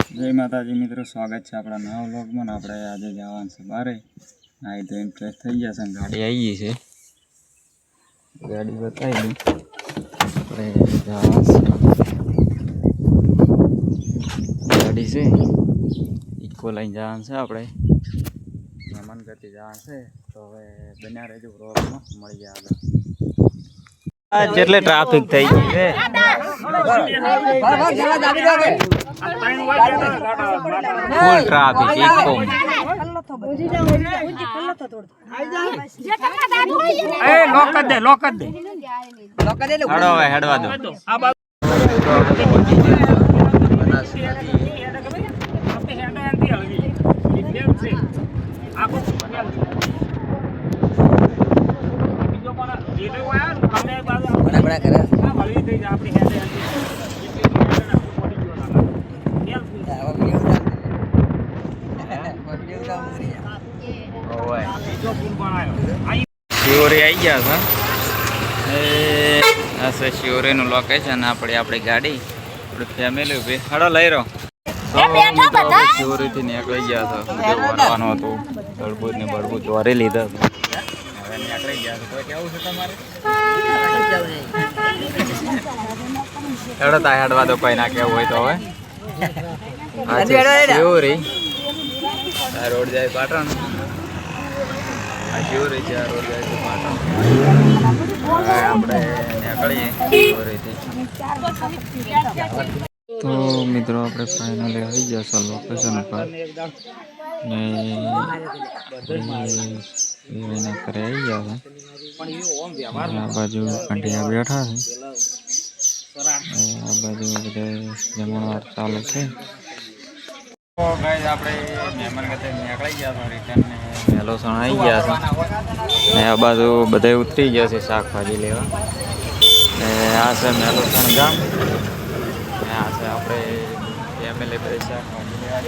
જય માતાજી મિત્રો, સ્વાગત છે આપણા નવા વ્લોગમાં. આપણે આજે જવાનું છે બારે. નાઈ ધોઈને ફ્રેશ થઈ ગયા છે. ગાડી આવી ગઈ છે, ગાડી બતાવી દઉં. આપણે જવાનું છે, ગાડી છે ઇકો લઈને જવાનું છે. આપણે મહેમાન કરતી જવાનું છે, તો હવે બન્યા રહેજો વ્લોગમાં. મળી ગયા આગળ. જેટલે ટ્રાફિક થઈ ગઈ છે, ફૂલ ટ્રાફિક ઇકો. હેડવા દો. શિવરી આવી ગયા છે. આ છે શિવરીનું લોકેશન. આપણી ગાડી, આપણી ફેમિલી ઉભી. હડો લઈ રહ્યો. શિવરીથી નીકળી ગયા છે. વરવાનું હતું, બળબૂત ને બળબૂત વરી લીધા. હવે નીકળી ગયા છે. તો કેવું છે તમારે? હેડો તા હેડવા દો, કોઈ ના કેવું હોય તો. હવે શિવરી આ રોડ જાય પાટણ. આ શિવરી છે, આ રોડ જાય છે પાટણ. હવે આપણે નીકળીએ શિવરીથી. તો મિત્રો આપણે ફાઇનલી આવી ગયા છે લોકેશન ઉપર ને એના ઘરે આવી ગયા છે. આ બાજુ કંઠિયા બેઠા છે, આ બાજુ બધા જમણવાર ચાલુ છે. તો ગાઈસ આપણે મહેમાન કરતા નીકળી ગયા હતા. રિટર્ન ને મેલોસણ આવી ગયા છે ને આ બાજુ બધા ઉતરી ગયા છે શાકભાજી લેવા. ને આ છે મેલોસણ ગામ. આ છે આપણે ફેમિલી બધા શાકભાજી લેવા.